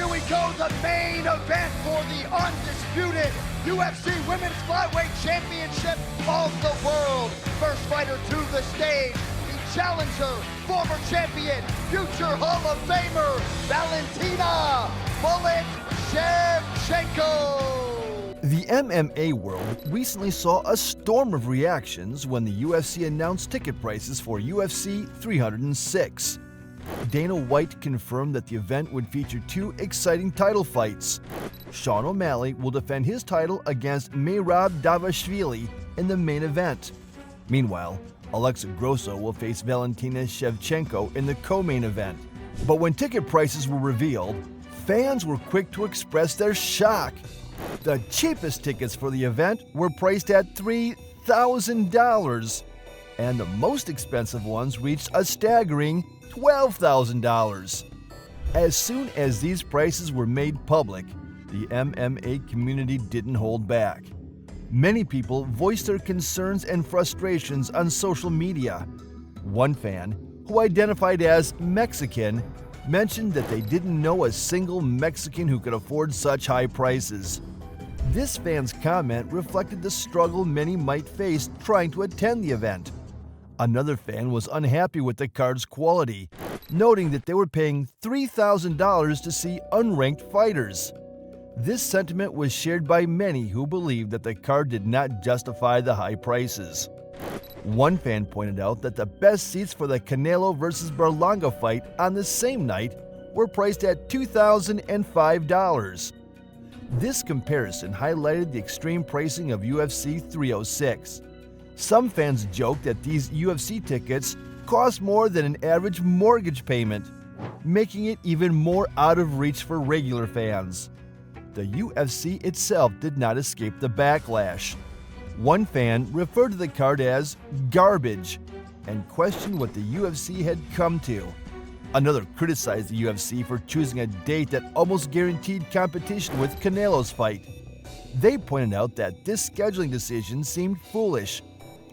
here we go, the main event for the undisputed UFC Women's Flyweight Championship of the world. First fighter to the stage, the challenger, former champion, future Hall of Famer, Valentina "Bullet" Shevchenko. The MMA world recently saw a storm of reactions when the UFC announced ticket prices for UFC 306. Dana White confirmed that the event would feature two exciting title fights. Sean O'Malley will defend his title against Merab Dvalishvili in the main event. Meanwhile, Alexa Grosso will face Valentina Shevchenko in the co-main event. But when ticket prices were revealed, fans were quick to express their shock. The cheapest tickets for the event were priced at $3,000, and the most expensive ones reached a staggering $12,000. As soon as these prices were made public, the MMA community didn't hold back. Many people voiced their concerns and frustrations on social media. One fan, who identified as Mexican, mentioned that they didn't know a single Mexican who could afford such high prices. This fan's comment reflected the struggle many might face trying to attend the event. Another fan was unhappy with the card's quality, noting that they were paying $3,000 to see unranked fighters. This sentiment was shared by many who believed that the card did not justify the high prices. One fan pointed out that the best seats for the Canelo vs. Berlanga fight on the same night were priced at $2,005. This comparison highlighted the extreme pricing of UFC 306. Some fans joked that these UFC tickets cost more than an average mortgage payment, making it even more out of reach for regular fans. The UFC itself did not escape the backlash. One fan referred to the card as garbage and questioned what the UFC had come to. Another criticized the UFC for choosing a date that almost guaranteed competition with Canelo's fight. They pointed out that this scheduling decision seemed foolish,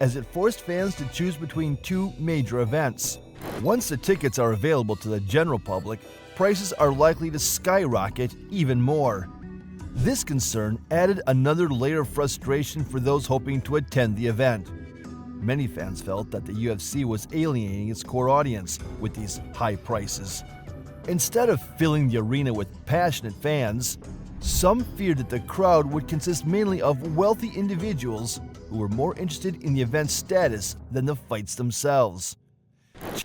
as it forced fans to choose between two major events. Once the tickets are available to the general public, prices are likely to skyrocket even more. This concern added another layer of frustration for those hoping to attend the event. Many fans felt that the UFC was alienating its core audience with these high prices. Instead of filling the arena with passionate fans, some feared that the crowd would consist mainly of wealthy individuals who were more interested in the event's status than the fights themselves.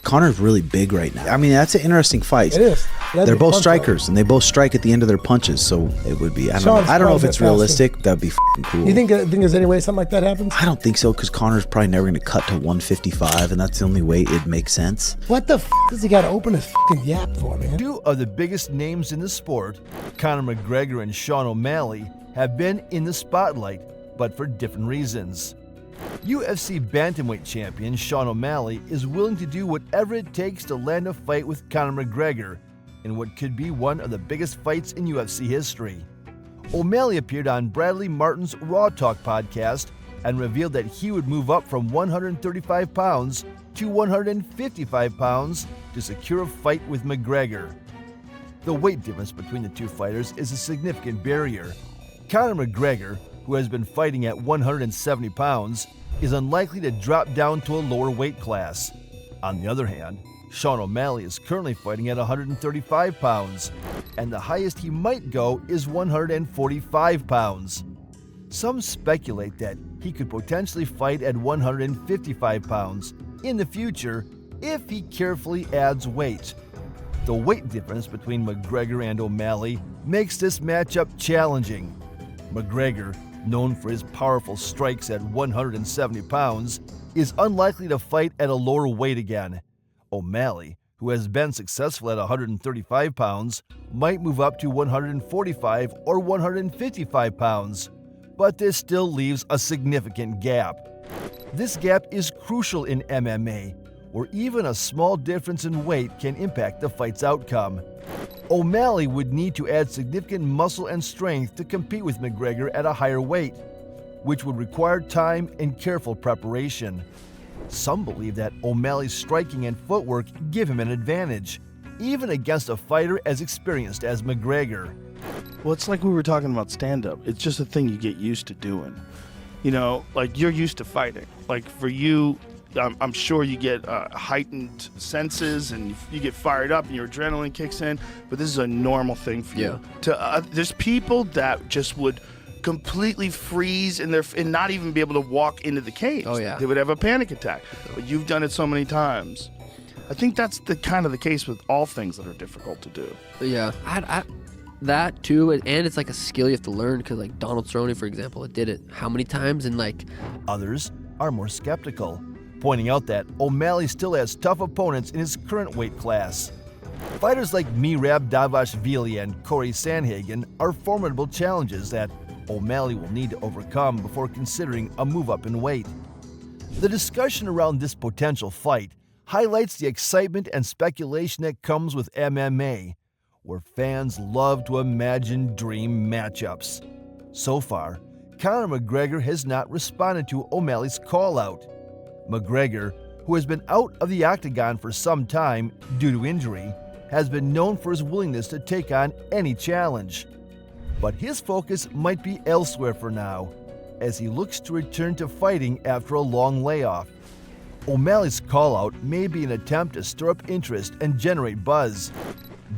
Conor's really big right now. I mean, that's an interesting fight. It is. They're both strikers, and they both strike at the end of their punches, so it would be, I don't know if it's realistic. That'd be f***ing cool. You think there's any way something like that happens? I don't think so, because Conor's probably never going to cut to 155, and that's the only way it makes sense. What the f*** does he got to open his f***ing yap for, man? Two of the biggest names in the sport, Conor McGregor and Sean O'Malley, have been in the spotlight, but for different reasons. UFC bantamweight champion Sean O'Malley is willing to do whatever it takes to land a fight with Conor McGregor in what could be one of the biggest fights in UFC history. O'Malley appeared on Bradley Martin's Raw Talk podcast and revealed that he would move up from 135 pounds to 155 pounds to secure a fight with McGregor. The weight difference between the two fighters is a significant barrier. Conor McGregor, who has been fighting at 170 pounds, is unlikely to drop down to a lower weight class. On the other hand, Sean O'Malley is currently fighting at 135 pounds, and the highest he might go is 145 pounds. Some speculate that he could potentially fight at 155 pounds in the future if he carefully adds weight. The weight difference between McGregor and O'Malley makes this matchup challenging. McGregor, known for his powerful strikes at 170 pounds, is unlikely to fight at a lower weight again. O'Malley, who has been successful at 135 pounds, might move up to 145 or 155 pounds, but this still leaves a significant gap. This gap is crucial in MMA, where even a small difference in weight can impact the fight's outcome. O'Malley would need to add significant muscle and strength to compete with McGregor at a higher weight, which would require time and careful preparation. Some believe that O'Malley's striking and footwork give him an advantage, even against a fighter as experienced as McGregor. Well, it's like we were talking about stand-up. It's just a thing you get used to doing. You know, like you're used to fighting. Like for you, I'm sure you get heightened senses and you get fired up and your adrenaline kicks in, but this is a normal thing for you. There's people that just would completely freeze and not even be able to walk into the cage. Oh, yeah. They would have a panic attack. But you've done it so many times. I think that's the kind of the case with all things that are difficult to do. Yeah, that too, and it's like a skill you have to learn, because like Donald Cerrone, for example, did it how many times, and like Others are more skeptical, pointing out that O'Malley still has tough opponents in his current weight class. Fighters like Merab Dvalishvili and Corey Sandhagen are formidable challenges that O'Malley will need to overcome before considering a move up in weight. The discussion around this potential fight highlights the excitement and speculation that comes with MMA, where fans love to imagine dream matchups. So far, Conor McGregor has not responded to O'Malley's call-out. McGregor, who has been out of the octagon for some time due to injury, has been known for his willingness to take on any challenge. But his focus might be elsewhere for now, as he looks to return to fighting after a long layoff. O'Malley's call-out may be an attempt to stir up interest and generate buzz,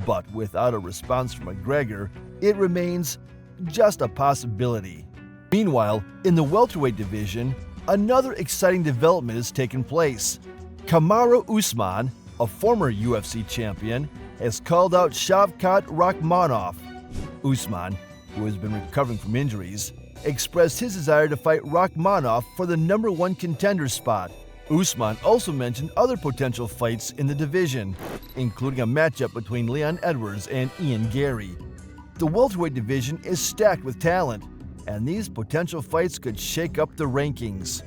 but without a response from McGregor, it remains just a possibility. Meanwhile, in the welterweight division, another exciting development has taken place. Kamaru Usman, a former UFC champion, has called out Shavkat Rakhmonov. Usman, who has been recovering from injuries, expressed his desire to fight Rakhmonov for the #1 contender spot. Usman also mentioned other potential fights in the division, including a matchup between Leon Edwards and Ian Gary. The welterweight division is stacked with talent, and these potential fights could shake up the rankings.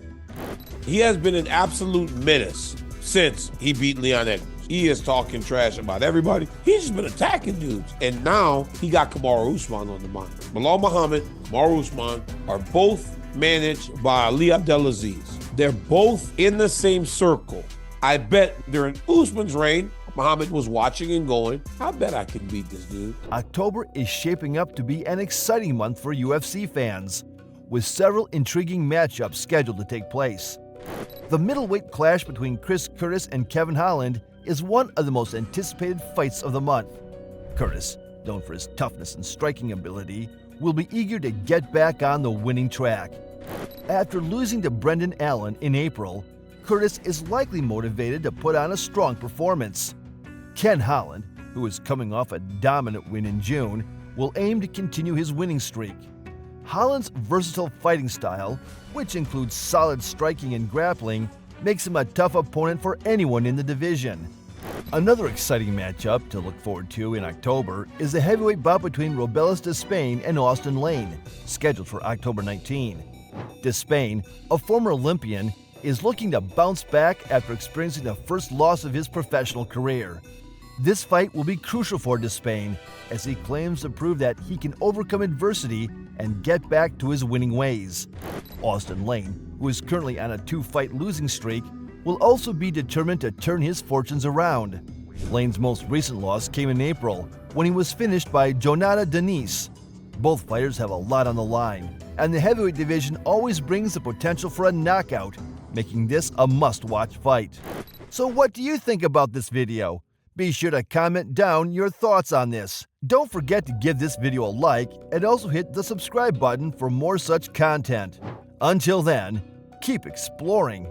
He has been an absolute menace since he beat Leon Edwards. He is talking trash about everybody. He's just been attacking dudes. And now he got Kamaru Usman on the mind. Bilal Muhammad, Kamaru Usman are both managed by Ali Abdelaziz. They're both in the same circle. I bet during Usman's reign, Muhammad was watching and going, I bet I can beat this dude. October is shaping up to be an exciting month for UFC fans, with several intriguing matchups scheduled to take place. The middleweight clash between Chris Curtis and Kevin Holland is one of the most anticipated fights of the month. Curtis, known for his toughness and striking ability, will be eager to get back on the winning track. After losing to Brendan Allen in April, Curtis is likely motivated to put on a strong performance. Ken Holland, who is coming off a dominant win in June, will aim to continue his winning streak. Holland's versatile fighting style, which includes solid striking and grappling, makes him a tough opponent for anyone in the division. Another exciting matchup to look forward to in October is the heavyweight bout between Robelis Despain and Austin Lane, scheduled for October 19. Despain, a former Olympian, is looking to bounce back after experiencing the first loss of his professional career. This fight will be crucial for Despain, as he claims to prove that he can overcome adversity and get back to his winning ways. Austin Lane, who is currently on a 2-fight losing streak, will also be determined to turn his fortunes around. Lane's most recent loss came in April, when he was finished by Jonata Denise. Both fighters have a lot on the line, and the heavyweight division always brings the potential for a knockout, making this a must-watch fight. So what do you think about this video? Be sure to comment down your thoughts on this. Don't forget to give this video a like and also hit the subscribe button for more such content. Until then, keep exploring.